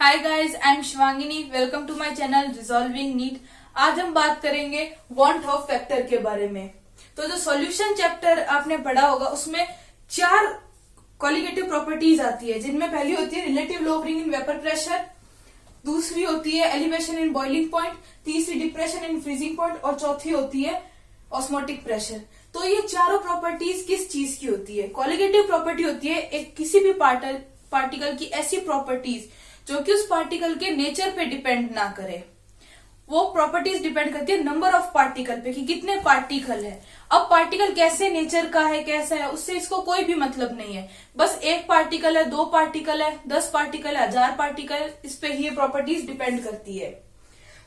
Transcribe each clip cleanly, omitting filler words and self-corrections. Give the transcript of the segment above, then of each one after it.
Hi guys, I am Shivangini. Welcome to my channel resolving NEET. आज हम बात करेंगे वांट ऑफ फैक्टर के बारे में। तो जो सॉल्यूशन चैप्टर आपने पढ़ा होगा उसमें 4 क्वालिटेटिव प्रॉपर्टीज आती है, जिनमें पहली होती है relative lowering in vapour pressure, दूसरी होती है एलिवेशन इन बॉइलिंग पॉइंट, तीसरी डिप्रेशन इन फ्रीजिंग पॉइंट और चौथी होती है ऑस्मोटिक प्रेशर। तो ये चारों प्रॉपर्टीज किस चीज की होती है? क्वालिटेटिव प्रॉपर्टी होती है एक किसी भी पार्टिकल की ऐसी प्रॉपर्टीज जो कि उस पार्टिकल के नेचर पे डिपेंड ना करे। वो प्रॉपर्टीज डिपेंड करती है नंबर ऑफ पार्टिकल पे कि कितने पार्टिकल है। अब पार्टिकल कैसे नेचर का है, कैसा है, उससे इसको कोई भी मतलब नहीं है। बस एक पार्टिकल है, 2 पार्टिकल है, 10 पार्टिकल है, 1000 पार्टिकल, इस पे ही ये प्रॉपर्टीज डिपेंड करती है।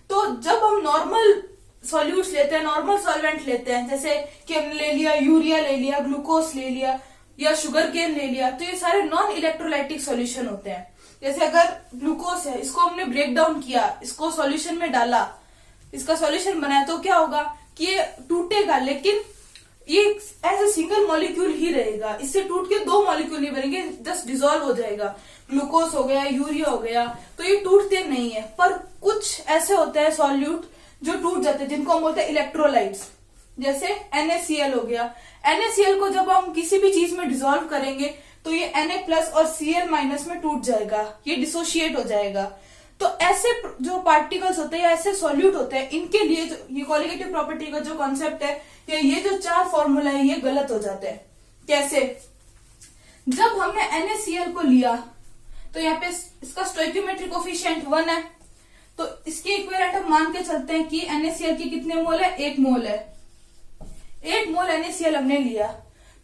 तो जब हम नॉर्मल सॉल्यूट्स लेते हैं, नॉर्मल सॉल्वेंट लेते हैं, जैसे कि हमने ले लिया यूरिया, ले लिया ग्लूकोज, ले लिया या शुगर केन ले लिया, तो ये सारे नॉन इलेक्ट्रोलाइटिक सॉल्यूशन होते हैं। जैसे अगर ग्लूकोज है, इसको हमने ब्रेक डाउन किया, इसको सॉल्यूशन में डाला, इसका सॉल्यूशन बनाया, तो क्या होगा कि ये टूटेगा, लेकिन ये एज ए सिंगल मॉलिक्यूल ही रहेगा। इससे टूट के 2 मॉलिक्यूल नहीं बनेंगे, जस्ट डिसॉल्व हो जाएगा। ग्लूकोज हो गया, यूरिया हो गया, तो ये टूटते नहीं है। पर कुछ ऐसे होते हैं सॉल्यूट जो टूट जाते हैं, जिनको हम बोलते हैं इलेक्ट्रोलाइट्स। जैसे NaCl हो गया। NaCl को जब हम किसी भी चीज में डिसॉल्व करेंगे तो ये Na+ और Cl- में टूट जाएगा, ये डिसोशिएट हो जाएगा। तो ऐसे जो पार्टिकल्स होते हैं या ऐसे सॉल्यूट होते हैं, इनके लिए जो ये क्वालिटेटिव प्रॉपर्टी का जो कॉन्सेप्ट है या ये जो 4 फॉर्मूला है, ये गलत हो जाते हैं। कैसे? जब हमने NaCl को लिया तो यहाँ पे इसका स्टोइकियोमेट्रिक कोफिशिएंट 1 है, तो इसके इक्विवेलेंट हम मान के चलते हैं कि NaCl की कितने मोल है? 1 मोल है। 1 मोल NaCl हमने लिया,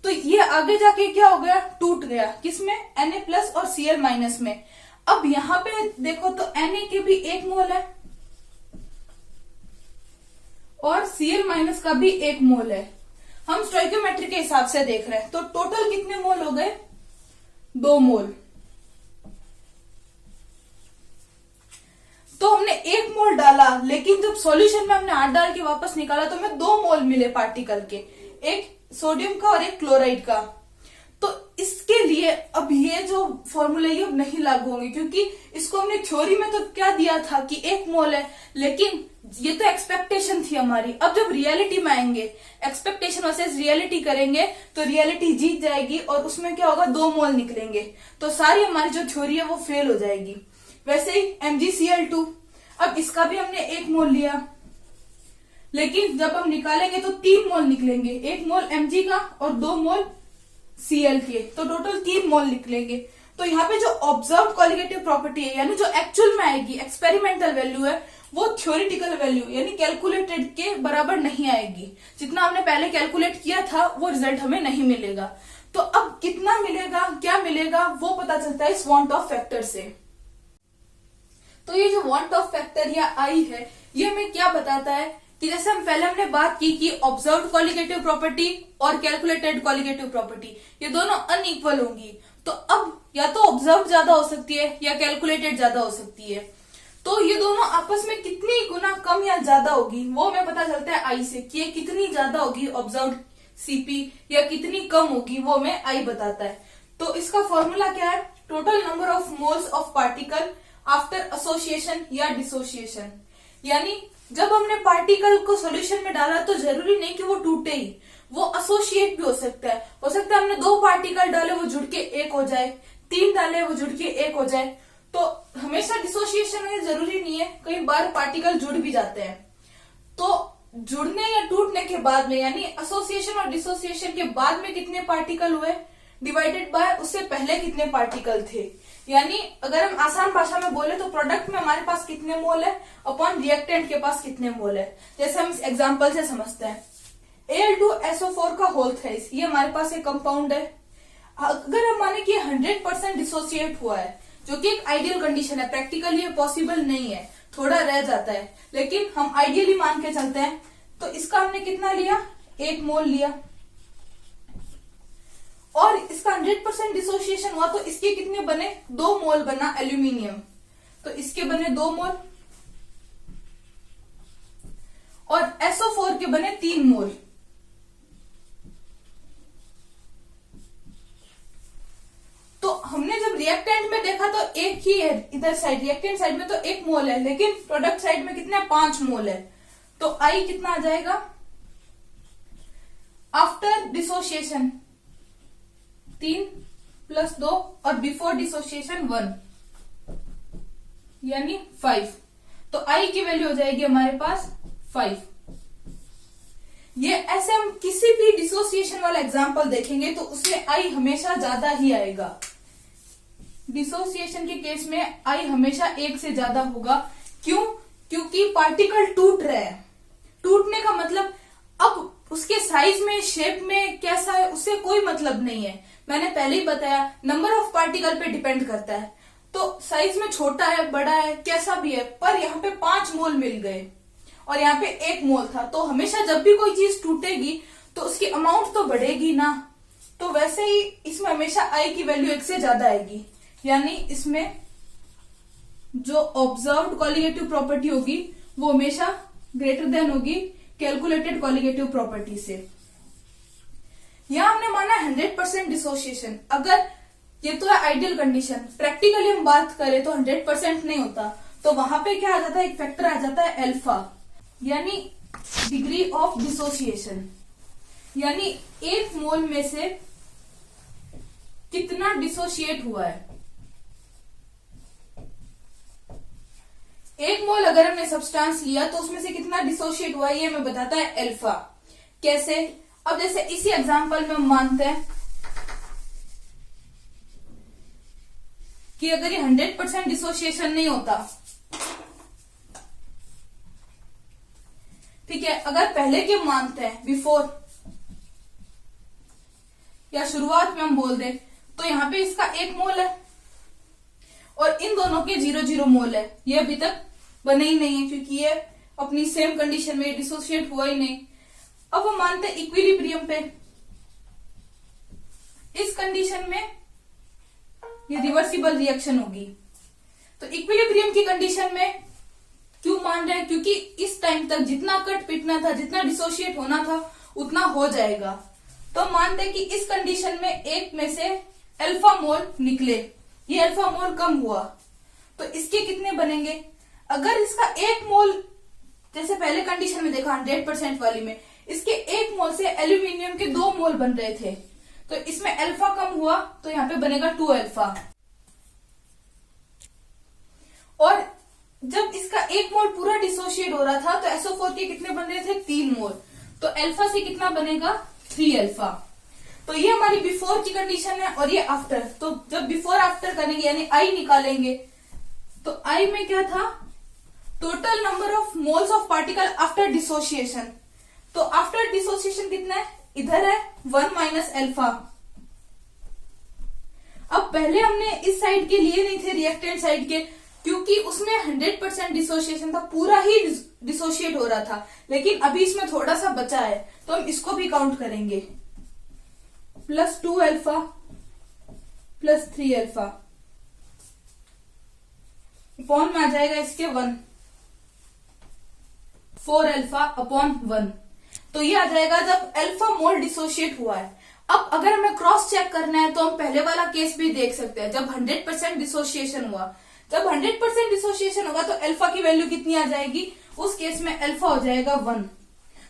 तो ये आगे जाके क्या हो गया? टूट गया। किसमें? Na+ और Cl- में। अब यहां पे देखो तो Na के भी 1 मोल है और Cl- का भी 1 मोल है। हम स्टोइकियोमेट्री के हिसाब से देख रहे हैं, तो टोटल कितने मोल हो गए? 2 मोल। तो हमने 1 मोल डाला, लेकिन जब सॉल्यूशन में हमने 8 डाल के वापस निकाला तो हमें 2 मोल मिले पार्टिकल के, एक सोडियम का और एक क्लोराइड का। तो इसके लिए अब ये जो फॉर्मूला ये अब नहीं लागू होंगे, क्योंकि इसको हमने थ्योरी में तो क्या दिया था कि 1 मोल है, लेकिन ये तो एक्सपेक्टेशन थी हमारी। अब जब रियलिटी में आएंगे, एक्सपेक्टेशन वर्सेस रियलिटी करेंगे, तो रियलिटी जीत जाएगी और उसमें क्या होगा? 2 मोल निकलेंगे। तो सारी हमारी जो थ्योरी है वो फेल हो जाएगी। वैसे ही MgCl2, अब इसका भी हमने 1 मोल लिया, लेकिन जब हम निकालेंगे तो 3 मोल निकलेंगे, 1 मोल Mg का और 2 मोल Cl के, तो टोटल 3 मोल निकलेंगे। तो यहाँ पे जो ऑब्जर्व क्वालिटेटिव प्रॉपर्टी है, यानी जो एक्चुअल में आएगी, एक्सपेरिमेंटल वैल्यू है, वो थ्योरेटिकल वैल्यू यानी कैलकुलेटेड के बराबर नहीं आएगी। जितना हमने पहले कैलकुलेट किया था वो रिजल्ट हमें नहीं मिलेगा। तो अब कितना मिलेगा, क्या मिलेगा, वो पता चलता है इस वांट ऑफ फैक्टर से। तो ये जो वांट ऑफ फैक्टर या आई है, ये हमें क्या बताता है कि जैसे हम पहले हमने बात की कि ऑब्जर्व्ड क्वालिटेटिव प्रॉपर्टी और कैलकुलेटेड क्वालिटेटिव प्रॉपर्टी ये दोनों अनइक्वल होंगी। तो अब या तो ऑब्जर्व ज्यादा हो सकती है या कैलकुलेटेड ज्यादा हो सकती है। तो ये दोनों आपस में कितनी गुना कम या ज्यादा होगी वो हमें पता चलता है आई से, कि ये कितनी ज्यादा होगी ऑब्जर्व्ड CP या कितनी कम होगी, वो हमें आई बताता है। तो इसका फॉर्मूला क्या है? Total number of moles of particle after association या डिसोसिएशन। यानी जब हमने पार्टिकल को सॉल्यूशन में डाला तो जरूरी नहीं कि वो टूटे ही, वो एसोसिएट भी हो सकता है। हो सकता है हमने 2 पार्टिकल डाले वो जुड़ के 1 हो जाए, 3 डाले वो जुड़ के 1 हो जाए। तो हमेशा डिसोसिएशन में जरूरी नहीं है, कई बार पार्टिकल जुड़ भी जाते हैं। तो जुड़ने या टूटने के बाद में, यानी एसोसिएशन और डिसोसिएशन के बाद में कितने पार्टिकल हुए डिवाइडेड बाय उससे पहले कितने पार्टिकल थे। यानी अगर हम आसान भाषा में बोले तो प्रोडक्ट में हमारे पास कितने मोल है अपॉन रिएक्टेंट के पास कितने मोल है। जैसे हम इस एग्जांपल से समझते हैं, Al2SO4 का होल थ्राइस, ये हमारे पास एक कंपाउंड है। अगर हम माने कि 100% डिसोसिएट हुआ है, जो कि एक आइडियल कंडीशन है, प्रैक्टिकली ये पॉसिबल नहीं है, थोड़ा रह जाता है, लेकिन हम आइडियली मान के चलते हैं। तो इसका हमने कितना लिया? 1 मोल लिया। और इसका 100% डिसोसिएशन हुआ तो इसके कितने बने? 2 मोल बना एल्यूमिनियम, तो इसके बने 2 मोल और SO4 के बने 3 मोल। तो हमने जब रिएक्टेंट में देखा तो एक ही है, इधर साइड रिएक्टेंट साइड में तो 1 मोल है, लेकिन प्रोडक्ट साइड में कितने 5 मोल है। तो आई कितना आ जाएगा आफ्टर डिसोसिएशन 3 + 2 और बिफोर डिसोसिएशन 1 यानी 5। तो आई की वैल्यू हो जाएगी हमारे पास 5। ये ऐसे हम किसी भी डिसोसिएशन वाला एग्जांपल देखेंगे तो उसमें आई हमेशा ज्यादा ही आएगा। डिसोसिएशन के केस में आई हमेशा 1 से ज्यादा होगा। क्यों? क्योंकि पार्टिकल टूट रहा है। टूटने का मतलब अब उसके साइज में, शेप में कैसा है उससे कोई मतलब नहीं है। मैंने पहले ही बताया नंबर ऑफ पार्टिकल पे डिपेंड करता है। तो साइज में छोटा है, बड़ा है, कैसा भी है, पर यहाँ पे 5 मोल मिल गए और यहाँ पे 1 मोल था। तो हमेशा जब भी कोई चीज टूटेगी तो उसकी अमाउंट तो बढ़ेगी ना। तो वैसे ही इसमें हमेशा आई की वैल्यू 1 से ज्यादा आएगी, यानी इसमें जो ऑब्जर्व्ड कॉलिगेटिव प्रॉपर्टी होगी वो हमेशा ग्रेटर देन होगी कैलकुलेटेड कॉलिगेटिव प्रॉपर्टी से। यहां हमने माना 100% डिसोसिएशन। अगर ये तो है आइडियल कंडीशन, प्रैक्टिकली हम बात करें तो 100% नहीं होता। तो वहां पे क्या आ जाता है, एक फैक्टर आ जाता है अल्फा, यानी डिग्री ऑफ डिसोसिएशन, यानी 1 मोल में से कितना डिसोशिएट हुआ है। 1 मोल अगर हमने सब्सटेंस लिया तो उसमें से कितना डिसोशिएट हुआ है ये हमें बताता है अल्फा। कैसे? अब जैसे इसी एग्जांपल में हम मानते हैं कि अगर ये 100% डिसोसिएशन नहीं होता, ठीक है, अगर पहले के मानते हैं बिफोर या शुरुआत में हम बोल दें तो यहां पे इसका 1 मोल है और इन दोनों के 0-0 मोल है। ये अभी तक बने ही नहीं है क्योंकि ये अपनी सेम कंडीशन में डिसोसिएट हुआ ही नहीं। अब हम मानते हैं इक्विलिब्रियम पे, इस कंडीशन में ये रिवर्सिबल रिएक्शन होगी। तो इक्विलिब्रियम की कंडीशन में क्यों मान रहे हैं? क्योंकि इस टाइम तक जितना कट पिटना था, जितना डिसोशिएट होना था उतना हो जाएगा। तो मानते हैं कि इस कंडीशन में 1 में से अल्फा मोल निकले, ये अल्फा मोल कम हुआ तो इसके कितने बनेंगे? अगर इसका 1 मोल जैसे पहले कंडीशन में देखा 100% वाली में, इसके 1 मोल से एल्यूमिनियम के 2 मोल बन रहे थे तो इसमें अल्फा कम हुआ तो यहाँ पे बनेगा 2 अल्फा। और जब इसका 1 मोल पूरा डिसोशिएट हो रहा था तो SO4 के कितने बन रहे थे? 3 मोल। तो अल्फा से कितना बनेगा? 3 अल्फा। तो ये हमारी बिफोर की कंडीशन है और ये आफ्टर। तो जब बिफोर आफ्टर करेंगे यानी आई निकालेंगे तो आई में क्या था? Total number of moles of particle after dissociation. तो आफ्टर डिसोसिएशन कितना है? इधर है 1 माइनस अल्फा। अब पहले हमने इस साइड के लिए नहीं थे, रिएक्टेंट साइड के, क्योंकि उसमें 100% डिसोसिएशन था, पूरा ही डिसोशिएट हो रहा था। लेकिन अभी इसमें थोड़ा सा बचा है तो हम इसको भी काउंट करेंगे। +2 अल्फा +3 अल्फा अपॉन में आ जाएगा इसके 1, 4 अल्फा अपॉन 1। तो ये आ जाएगा जब अल्फा मोल डिसोशिएट हुआ है। अब अगर हमें क्रॉस चेक करना है तो हम पहले वाला केस भी देख सकते हैं, जब 100% डिसोशिएशन हुआ। जब 100% डिसोसिएशन होगा तो अल्फा की वैल्यू कितनी आ जाएगी? उस केस में अल्फा हो जाएगा 1।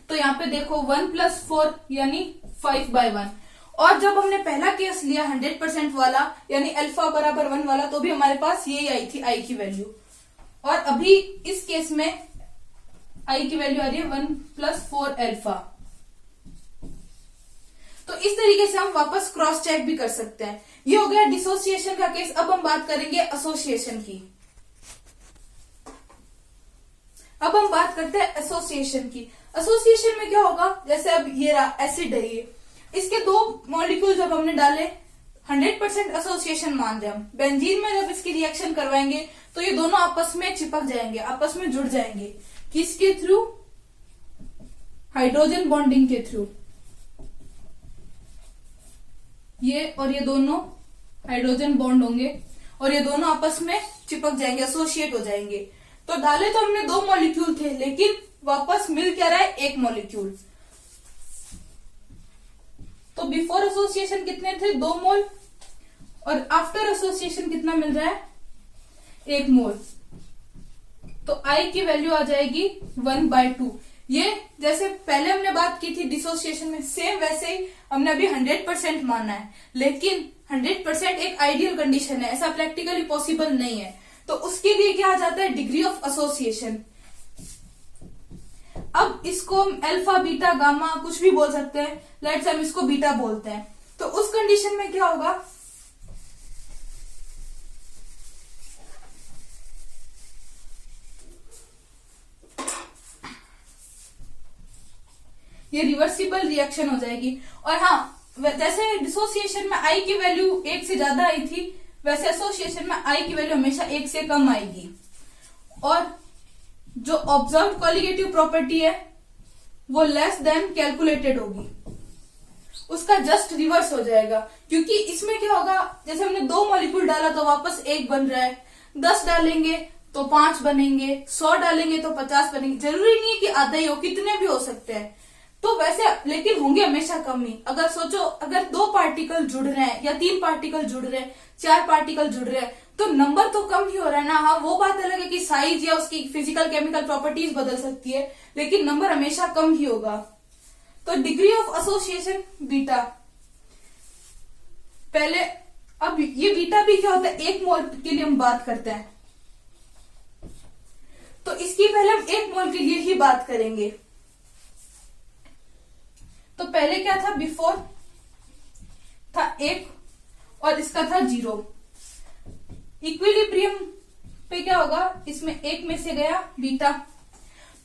तो यहाँ पे देखो 1 + 4 यानी 5/1। और जब हमने पहला केस लिया 100% वाला यानी अल्फा बराबर 1 वाला तो भी हमारे पास यही आई थी आई की वैल्यू। और अभी इस केस में आई की वैल्यू आ रही है 1 + 4 अल्फा। तो इस तरीके से हम वापस क्रॉस चेक भी कर सकते हैं। ये हो गया डिसोसिएशन का केस। अब हम बात करेंगे एसोसिएशन की। अब हम बात करते हैं एसोसिएशन की। एसोसिएशन में क्या होगा? जैसे अब ये रहा एसिड है, ये इसके 2 मॉलिक्यूल जब हमने डाले 100% एसोसिएशन मान रहे हम। बेंजीन में जब इसकी रिएक्शन करवाएंगे तो ये दोनों आपस में चिपक जाएंगे, आपस में जुड़ जाएंगे। किसके थ्रू? हाइड्रोजन बॉन्डिंग के थ्रू। ये और ये दोनों हाइड्रोजन बॉन्ड होंगे और ये दोनों आपस में चिपक जाएंगे, एसोसिएट हो जाएंगे। तो डाले तो हमने 2 मॉलिक्यूल थे लेकिन वापस मिल क्या रहा है? 1 मॉलिक्यूल। तो बिफोर एसोसिएशन कितने थे? 2 मोल और आफ्टर एसोसिएशन कितना मिल रहा है, 1 मोल। तो आई की वैल्यू आ जाएगी 1/2। ये जैसे पहले हमने बात की थी डिसोसिएशन में, सेम वैसे ही हमने अभी 100% माना है, लेकिन 100% एक आइडियल कंडीशन है, ऐसा प्रैक्टिकली पॉसिबल नहीं है। तो उसके लिए क्या आ जाता है, डिग्री ऑफ एसोसिएशन। अब इसको अल्फा बीटा गामा कुछ भी बोल सकते हैं, लेट्स हम इसको बीटा बोलते हैं। तो उस कंडीशन में क्या होगा, ये रिवर्सिबल रिएक्शन हो जाएगी। और हाँ, जैसे डिसोसिएशन में आई की वैल्यू 1 से ज्यादा आई थी, वैसे एसोसिएशन में आई की वैल्यू हमेशा 1 से कम आएगी। और जो ऑब्जर्व कॉलिगेटिव प्रॉपर्टी है वो लेस देन कैलकुलेटेड होगी, उसका जस्ट रिवर्स हो जाएगा। क्योंकि इसमें क्या होगा, जैसे हमने 2 मॉलिक्यूल डाला तो वापस 1 बन रहा है, 10 डालेंगे तो 5 बनेंगे, 100 डालेंगे तो 50 बनेंगे। जरूरी नहीं है कि आधा ही हो, कितने भी हो सकते हैं। तो वैसे लेकिन होंगे हमेशा कम ही। अगर सोचो, अगर 2 पार्टिकल जुड़ रहे हैं या 3 पार्टिकल जुड़ रहे हैं, 4 पार्टिकल जुड़ रहे हैं, तो नंबर तो कम ही हो रहा है ना। हाँ, वो बात अलग है कि साइज या उसकी फिजिकल केमिकल प्रॉपर्टीज बदल सकती है, लेकिन नंबर हमेशा कम ही होगा। तो डिग्री ऑफ एसोसिएशन बीटा, पहले अब ये बीटा भी क्या होता है, 1 मोल के लिए हम बात करते हैं, तो इसकी पहले हम 1 मोल के लिए ही बात करेंगे। तो पहले क्या था, बिफोर था 1 और इसका था 0। इक्विलिब्रियम पे क्या होगा, इसमें 1 में से गया बीटा,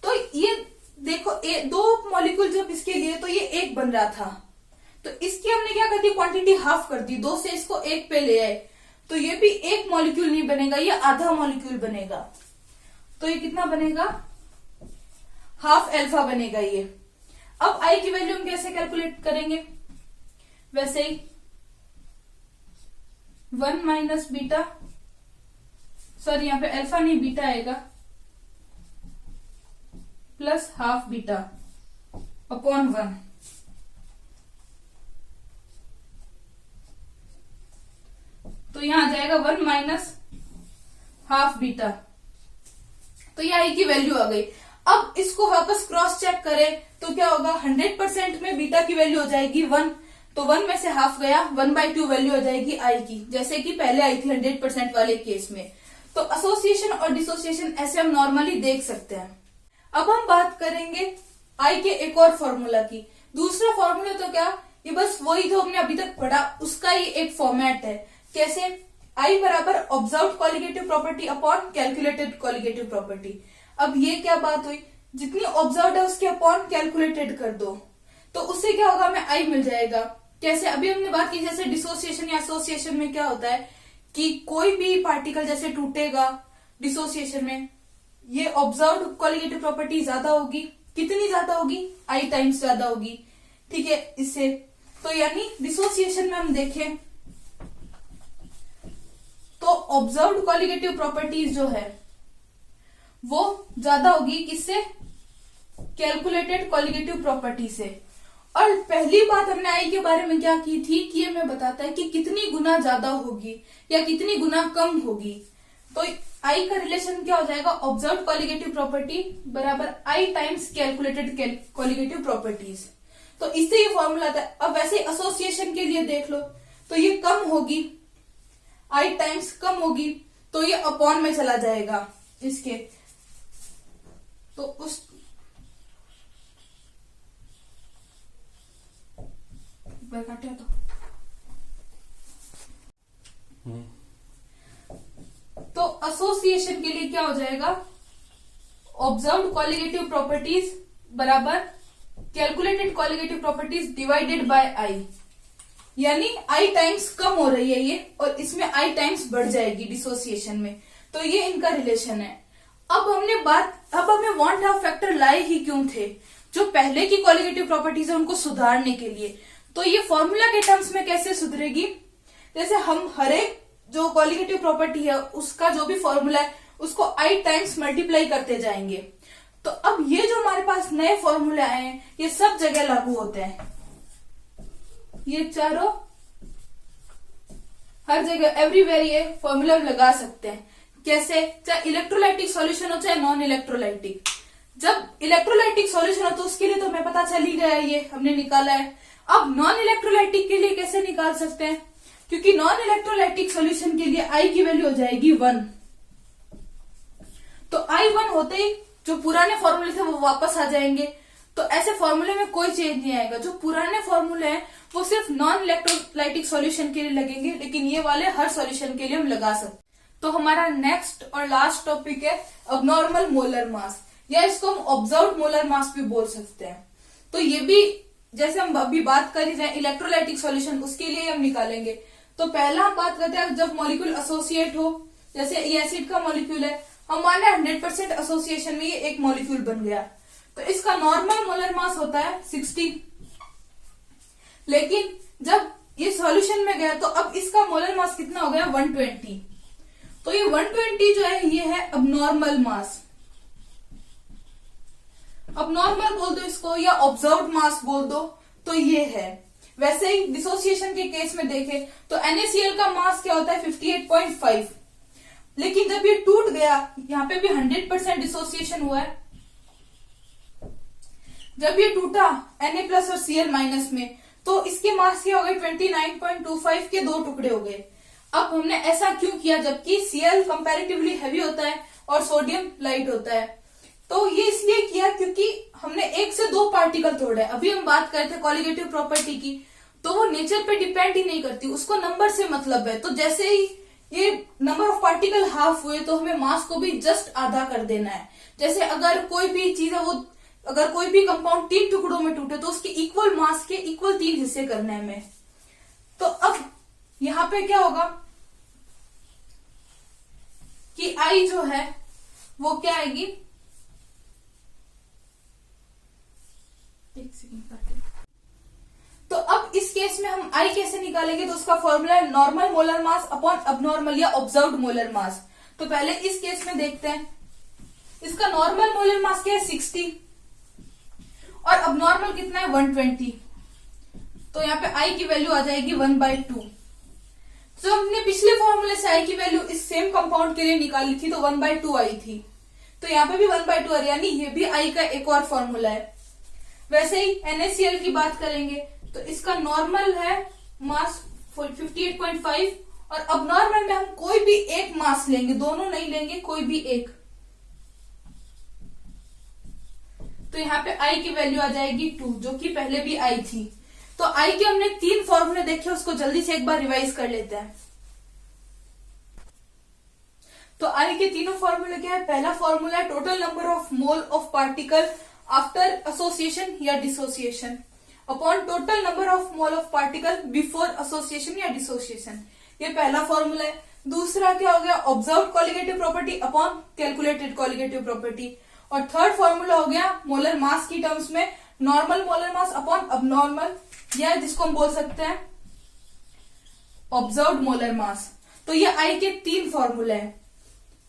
तो ये देखो 2 मॉलिक्यूल जब इसके लिए तो ये 1 बन रहा था, तो इसकी हमने क्या कर दी, क्वांटिटी हाफ कर दी, 2 से इसको 1 पे ले आए, तो ये भी 1 मॉलिक्यूल नहीं बनेगा, ये आधा मॉलिक्यूल बनेगा। तो ये कितना बनेगा, हाफ अल्फा बनेगा ये। अब आई की वैल्यू हम कैसे कैलकुलेट करेंगे, वैसे ही 1 माइनस बीटा, सॉरी यहाँ पे अल्फा नहीं बीटा आएगा, प्लस हाफ बीटा अपॉन 1। तो यहां आ जाएगा 1 माइनस हाफ बीटा। तो ये आई की वैल्यू आ गई। अब इसको वापस क्रॉस चेक करें तो क्या होगा, 100% में बीटा की वैल्यू हो जाएगी 1, तो 1 में से हाफ गया, 1/2 वैल्यू हो जाएगी आई की, जैसे कि पहले आई थी 100% वाले केस में। तो एसोसिएशन और डिसोसिएशन ऐसे हम नॉर्मली देख सकते हैं। अब हम बात करेंगे आई के एक और फॉर्मूला की। दूसरा फॉर्मूला तो क्या, ये बस वही जो हमने अभी तक पढ़ा उसका ही एक फॉर्मेट है। कैसे, आई बराबर observe colligative property upon calculated colligative property. अब ये क्या बात हुई, जितनी ऑब्जर्व है उसके अपॉन कैलकुलेटेड कर दो, तो उससे क्या होगा, हमें आई मिल जाएगा। कैसे, अभी हमने बात की जैसे डिसोसिएशन या एसोसिएशन में क्या होता है कि कोई भी पार्टिकल जैसे टूटेगा डिसोसिएशन में, ये ऑब्जर्व कॉलिगेटिव प्रॉपर्टी ज्यादा होगी। कितनी ज्यादा होगी, आई टाइम्स ज्यादा होगी, ठीक है इससे। तो यानी डिसोसिएशन में हम देखें तो ऑब्जर्व्ड कॉलिगेटिव प्रॉपर्टीज जो है वो ज्यादा होगी किससे, कैलकुलेटेड कॉलिगेटिव प्रॉपर्टी से। और पहली बात हमने आई के बारे में क्या की थी कि ये हमें बताता है कि कितनी गुना ज्यादा होगी या कितनी गुना कम होगी। तो आई का रिलेशन क्या हो जाएगा, ऑब्जर्व कॉलिगेटिव प्रॉपर्टी बराबर आई टाइम्स कैलकुलेटेड कॉलिगेटिव प्रॉपर्टीज। तो इससे ये फॉर्मूला आता है। अब वैसे एसोसिएशन के लिए देख लो तो ये कम होगी, आई टाइम्स कम होगी, तो ये अपॉन में चला जाएगा इसके। तो उस काटे तो एसोसिएशन के लिए क्या हो जाएगा, ऑब्जर्व्ड कॉलिगेटिव प्रॉपर्टीज बराबर calculated colligative properties divided by i, यानी आई टाइम्स कम हो रही है ये और इसमें आई टाइम्स बढ़ जाएगी डिसोसिएशन में। तो ये इनका रिलेशन है। अब हमें वांट हाफ फैक्टर लाए ही क्यों थे, जो पहले की कॉलिगेटिव प्रॉपर्टीज है उनको सुधारने के लिए। तो ये फॉर्मूला के टर्म्स में कैसे सुधरेगी, जैसे हम हर एक जो कॉलिगेटिव प्रॉपर्टी है उसका जो भी फॉर्मूला है उसको आई टाइम्स मल्टीप्लाई करते जाएंगे। तो अब ये जो हमारे पास नए फॉर्मूले आए हैं ये सब जगह लागू होते हैं, ये चारों हर जगह एवरीवेयर ये फॉर्मूला लगा सकते हैं। कैसे? चाहे इलेक्ट्रोलाइटिक सॉल्यूशन हो चाहे नॉन इलेक्ट्रोलाइटिक। जब इलेक्ट्रोलाइटिक सॉल्यूशन हो तो उसके लिए तो हमें पता चल ही गया है, ये हमने निकाला है। अब नॉन इलेक्ट्रोलाइटिक के लिए कैसे निकाल सकते हैं? क्योंकि नॉन इलेक्ट्रोलाइटिक सॉल्यूशन के लिए आई की वैल्यू हो जाएगी 1। तो I1 होते ही जो पुराने फॉर्मूले थे वो वापस आ जाएंगे। तो ऐसे फॉर्मूले में कोई चेंज नहीं आएगा। जो पुराने फॉर्मूले हैं वो सिर्फ नॉन इलेक्ट्रोलाइटिक सॉल्यूशन के लिए लगेंगे, लेकिन ये वाले हर सॉल्यूशन के लिए हम लगा सकते। तो हमारा नेक्स्ट और लास्ट टॉपिक है अबनॉर्मल मोलर मास, या इसको हम ऑब्जर्व्ड मोलर मास भी बोल सकते हैं। तो ये भी जैसे हम अभी बात कर रहे हैं इलेक्ट्रोलाइटिक सॉल्यूशन, उसके लिए हम निकालेंगे। तो पहला हम बात करते हैं जब मॉलिक्यूल एसोसिएट हो, जैसे ये एसिड का मॉलिक्यूल है, हम माने 100% एसोसिएशन में ये एक मॉलिक्यूल बन गया, तो इसका नॉर्मल मोलर मास होता है 60। लेकिन जब ये सॉल्यूशन में गया तो अब इसका मोलर मास कितना हो गया? 120। तो ये 120 जो है ये है अबनॉर्मल मास। अबनॉर्मल बोल दो इसको या ऑब्जर्व्ड मास बोल दो, तो ये है। वैसे ही डिसोसिएशन के केस में देखें तो NaCl का मास क्या होता है? 58.5। लेकिन जब ये टूट गया, यहाँ पे भी 100% डिसोसिएशन हुआ है, जब ये टूटा Na+ और Cl- में, तो इसके मास क्या हो गए? 29.25 के 2 टुकड़े हो गए। अब हमने ऐसा क्यों किया? जबकि Cl कंपैरेटिवली हैवी होता है और सोडियम लाइट होता है। तो ये इसलिए किया क्योंकि हमने 1 से 2 पार्टिकल तोड़े। अभी हम बात कर रहे थे कॉलिगेटिव प्रॉपर्टी की, तो वो नेचर पे डिपेंड ही नहीं करती, उसको नंबर से मतलब है। तो जैसे ही ये नंबर ऑफ पार्टिकल हाफ हुए तो हमें मास को भी जस्ट आधा कर देना है। जैसे अगर कोई भी चीज है वो, अगर कोई भी कंपाउंड 3 टुकड़ों में टूटे तो उसके इक्वल मास के इक्वल 3 हिस्से करने हैं हमें। तो अब यहाँ पे क्या होगा कि आई जो है वो क्या आएगी? एक सेकंड। तो अब इस केस में हम आई कैसे निकालेंगे? तो उसका फॉर्मूला है normal molar mass upon abnormal या ऑब्जर्व्ड मोलर मास। तो पहले इस केस में देखते हैं, इसका नॉर्मल मोलर मास क्या है? 60 और अबनॉर्मल कितना है? 120। तो यहाँ पे आई की वैल्यू आ जाएगी 1/2। तो हमने पिछले फॉर्मूले से आई की वैल्यू इस सेम कंपाउंड के लिए निकाली थी, तो 1/2 आई थी। तो यहाँ पे भी 1/2 आ रही, यानी ये भी आई का एक और फॉर्मूला है। वैसे ही NaCl की बात करेंगे तो इसका नॉर्मल है मास 58.5 और अबनॉर्मल में हम कोई भी एक मास लेंगे, दोनों नहीं लेंगे, कोई भी एक। तो यहाँ पे आई की वैल्यू आ जाएगी 2, जो कि पहले भी आई थी। तो आई के हमने 3 फॉर्मूले देखे, उसको जल्दी से एक बार रिवाइज कर लेते हैं। तो आई के तीनों फॉर्मूले क्या है? पहला फॉर्मूला है total number of mole of particle after association या dissociation upon total number of mole of particle before association या डिसोसिएशन। ये पहला फॉर्मूला है। दूसरा क्या हो गया? Observe colligative property upon calculated colligative property. और थर्ड फॉर्मूला हो गया मोलर मास की टर्म्स में normal molar mass upon abnormal, या जिसको हम बोल सकते हैं ऑब्जर्व्ड मोलर मास। तो ये आई के 3 फॉर्मूले हैं।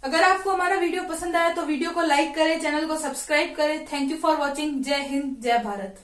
अगर आपको हमारा वीडियो पसंद आया तो वीडियो को लाइक करें, चैनल को सब्सक्राइब करें। Thank you for watching. जय हिंद, जय भारत।